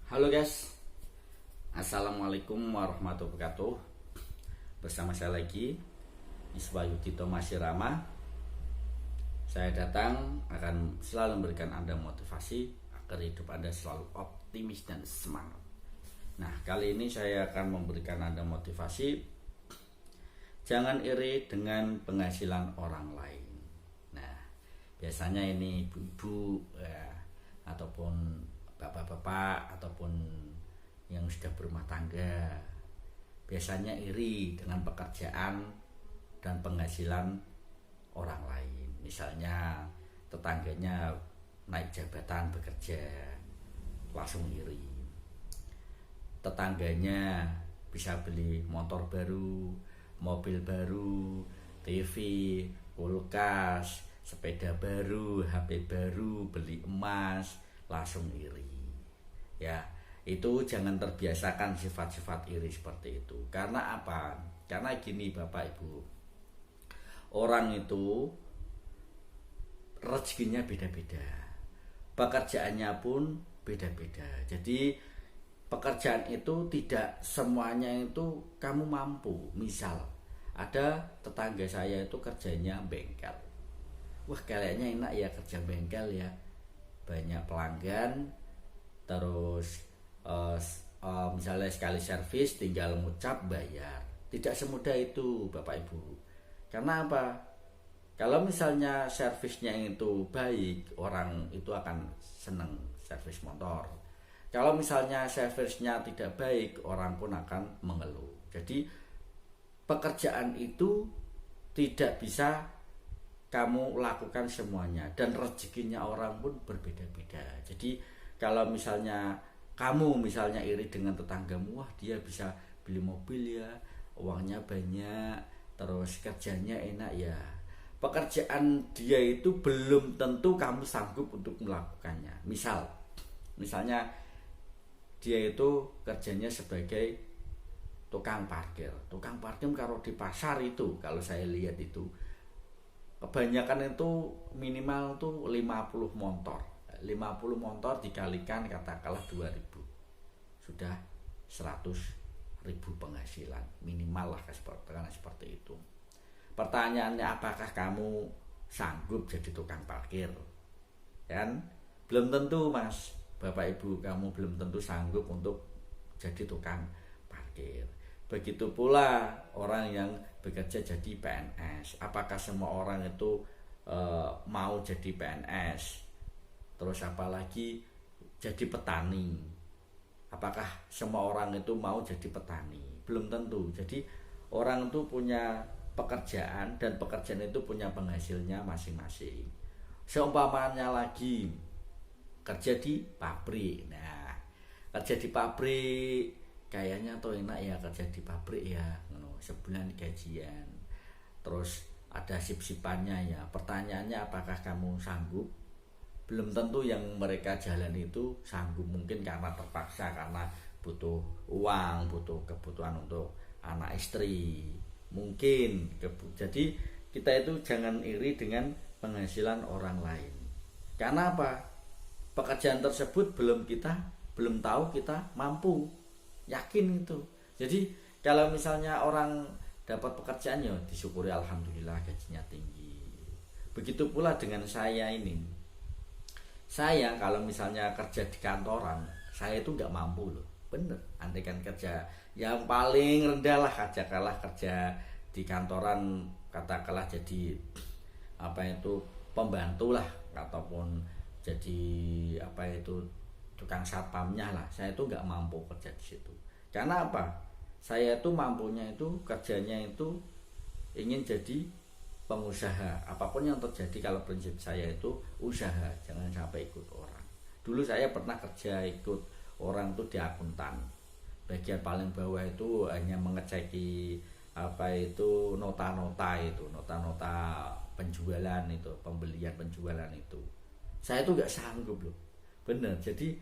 Halo guys, Assalamualaikum warahmatullahi wabarakatuh. Bersama saya lagi Iswa Yudhito Masirama. Saya datang akan selalu memberikan Anda motivasi agar hidup Anda selalu optimis dan semangat. Nah, kali ini saya akan memberikan Anda motivasi. Jangan iri dengan penghasilan orang lain. Nah, biasanya ini ibu-ibu ya, ataupun bapak-bapak ataupun yang sudah berumah tangga biasanya iri dengan pekerjaan dan penghasilan orang lain. Misalnya tetangganya naik jabatan bekerja, langsung iri. Tetangganya bisa beli motor baru, mobil baru, TV, kulkas, sepeda baru, HP baru, beli emas, langsung iri. Ya, itu jangan terbiasakan sifat-sifat iri seperti itu. Karena apa? Karena gini Bapak Ibu, orang itu rezekinya beda-beda, pekerjaannya pun beda-beda. Jadi pekerjaan itu tidak semuanya itu kamu mampu. Misal ada tetangga saya itu kerjanya bengkel. Wah, kayaknya enak ya kerja bengkel ya, banyak pelanggan, terus misalnya sekali servis tinggal ngucap bayar. Tidak semudah itu Bapak Ibu. Karena apa? Kalau misalnya servisnya itu baik, orang itu akan senang servis motor. Kalau misalnya servisnya tidak baik, orang pun akan mengeluh. Jadi pekerjaan itu tidak bisa kamu lakukan semuanya, dan rezekinya orang pun berbeda-beda. Jadi kalau misalnya kamu iri dengan tetanggamu, wah dia bisa beli mobil ya, uangnya banyak, terus kerjanya enak ya. Pekerjaan dia itu belum tentu kamu sanggup untuk melakukannya. Misalnya dia itu kerjanya sebagai tukang parkir. Tukang parkir kalau di pasar itu, kalau saya lihat itu kebanyakan itu minimal tuh 50 motor. 50 motor dikalikan katakanlah 2000, sudah 100.000 penghasilan minimal lah, seperti itu. Pertanyaannya, apakah kamu sanggup jadi tukang parkir? Kan belum tentu Mas, Bapak Ibu, kamu belum tentu sanggup untuk jadi tukang parkir. Begitu pula orang yang bekerja jadi PNS. Apakah semua orang itu mau jadi PNS? Terus apalagi jadi petani. Apakah semua orang itu mau jadi petani? Belum tentu. Jadi orang itu punya pekerjaan, dan pekerjaan itu punya penghasilnya masing-masing. Seumpamanya lagi kerja di pabrik. Nah, kerja di pabrik kayaknya tuh enak ya, kerja di pabrik ya, sebulan gajian, terus ada sip-sipannya ya. Pertanyaannya, apakah kamu sanggup? Belum tentu yang mereka jalan itu sanggup. Mungkin karena terpaksa, karena butuh uang, butuh kebutuhan untuk anak istri, mungkin. Jadi kita itu jangan iri dengan penghasilan orang lain. Karena apa? Pekerjaan tersebut belum tahu kita mampu. Yakin itu. Jadi kalau misalnya orang dapat pekerjaan, ya disyukuri, alhamdulillah gajinya tinggi. Begitu pula dengan saya ini. Saya kalau misalnya kerja di kantoran, saya itu nggak mampu loh. Bener, andaikan kerja yang paling rendah lah, katakanlah kerja di kantoran, katakanlah jadi pembantu lah, ataupun jadi tukang satpamnya lah, saya itu nggak mampu kerja di situ. Karena apa? Saya itu mampunya itu kerjanya itu ingin jadi pengusaha. Apapun yang terjadi, kalau prinsip saya itu usaha, jangan sampai ikut orang. Dulu saya pernah kerja ikut orang tuh di akuntan. Bagian paling bawah itu hanya mengeceki nota-nota penjualan itu, pembelian penjualan itu. Saya tuh nggak sanggup loh. Bener. Jadi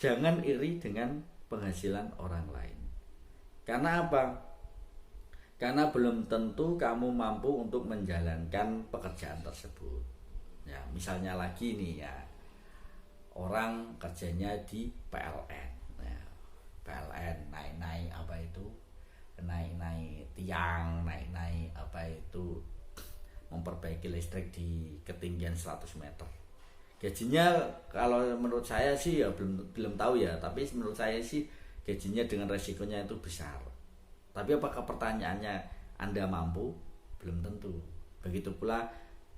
jangan iri dengan penghasilan orang lain. Karena apa? Karena belum tentu kamu mampu untuk menjalankan pekerjaan tersebut. Ya, misalnya lagi nih ya, orang kerjanya di PLN. Nah, PLN naik-naik apa itu, naik-naik tiang, naik-naik apa itu, memperbaiki listrik di ketinggian 100 meter. Gajinya kalau menurut saya sih ya belum tahu ya, tapi menurut saya sih gajinya dengan resikonya itu besar. Tapi apakah pertanyaannya Anda mampu? Belum tentu. Begitu pula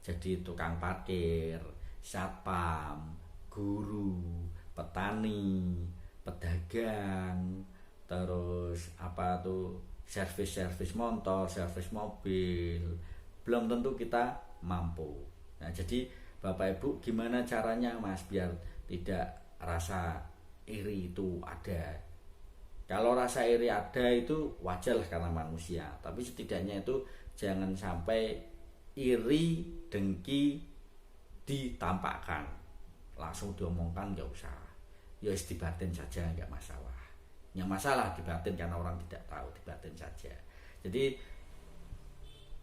jadi tukang parkir, satpam, guru, petani, pedagang, terus apa tuh, servis motor, servis mobil, belum tentu kita mampu. Nah, jadi Bapak Ibu, gimana caranya Mas biar tidak rasa iri itu ada? Kalau rasa iri ada itu wajar lah karena manusia, tapi setidaknya itu jangan sampai iri, dengki ditampakkan, langsung diomongkan nggak usah. Ya dibatin saja, nggak masalah. Yang masalah dibatin karena orang tidak tahu, dibatin saja. Jadi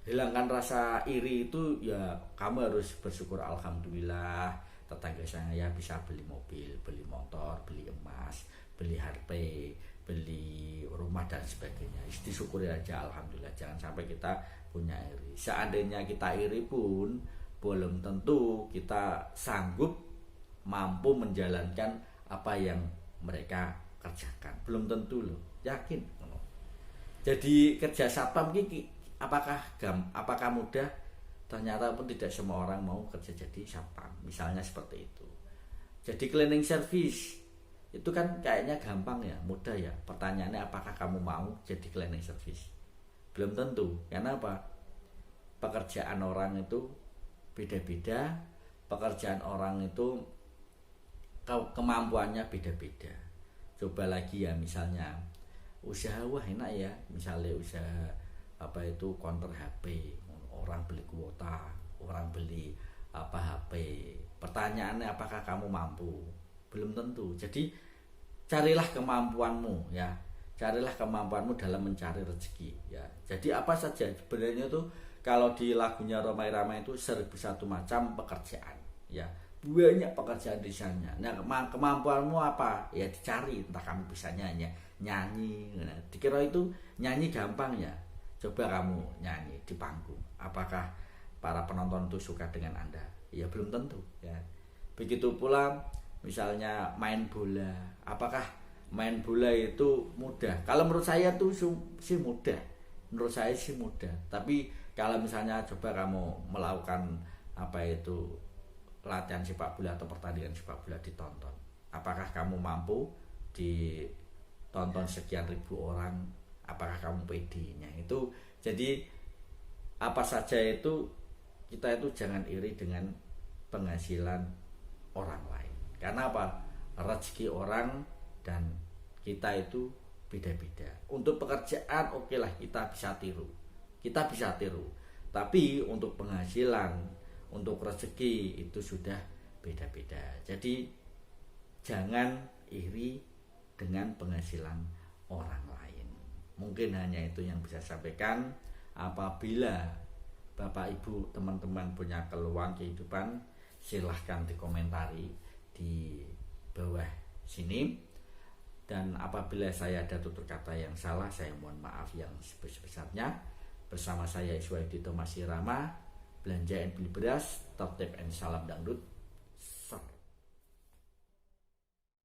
hilangkan rasa iri itu ya, kamu harus bersyukur, alhamdulillah tetangga saya bisa beli mobil, beli motor, beli emas, beli HP, beli rumah dan sebagainya. Disyukuri aja, alhamdulillah. Jangan sampai kita punya iri. Seandainya kita iri pun belum tentu kita sanggup mampu menjalankan apa yang mereka kerjakan. Belum tentu loh, yakin. Jadi kerja satpam ini apakah mudah? Ternyata pun tidak semua orang mau kerja jadi satpam. Misalnya seperti itu. Jadi cleaning service itu kan kayaknya gampang ya, mudah ya. Pertanyaannya apakah kamu mau jadi cleaning service? Belum tentu. Karena apa? Pekerjaan orang itu beda-beda. Pekerjaan orang itu kemampuannya beda-beda. Coba lagi ya, misalnya usaha, wah enak ya, misalnya usaha apa itu, counter HP, orang beli kuota, orang beli apa HP. Pertanyaannya apakah kamu mampu? Belum tentu. Jadi carilah kemampuanmu ya, carilah kemampuanmu dalam mencari rezeki ya. Jadi apa saja sebenarnya itu, kalau di lagunya Romai Rama itu 1001 macam pekerjaan ya, banyak pekerjaan di sana. Nah, kemampuanmu apa ya, dicari. Entah kamu bisa nyanyi, nah, dikira itu nyanyi gampang ya, coba kamu nyanyi di panggung, apakah para penonton itu suka dengan Anda? Ya belum tentu ya. Begitu pula misalnya main bola, apakah main bola itu mudah? Kalau menurut saya tuh sih mudah, menurut saya sih mudah. Tapi kalau misalnya coba kamu melakukan apa itu, latihan sepak bola atau pertandingan sepak bola ditonton, apakah kamu mampu ditonton sekian ribu orang? Apakah kamu pedenya itu? Jadi apa saja itu, kita itu jangan iri dengan penghasilan orang lain. Karena apa? Rezeki orang dan kita itu beda-beda. Untuk pekerjaan oke lah, kita bisa tiru. Tapi untuk penghasilan, untuk rezeki itu sudah beda-beda. Jadi jangan iri dengan penghasilan orang lain. Mungkin hanya itu yang bisa saya sampaikan. Apabila Bapak Ibu teman-teman punya keluhan kehidupan, silahkan dikomentari di bawah sini. Dan apabila saya ada tutur kata yang salah, saya mohon maaf yang sebesar-besarnya. Bersama saya Iswaidito Masih Rama, belanja and beli beras, tertib and salam dangdut.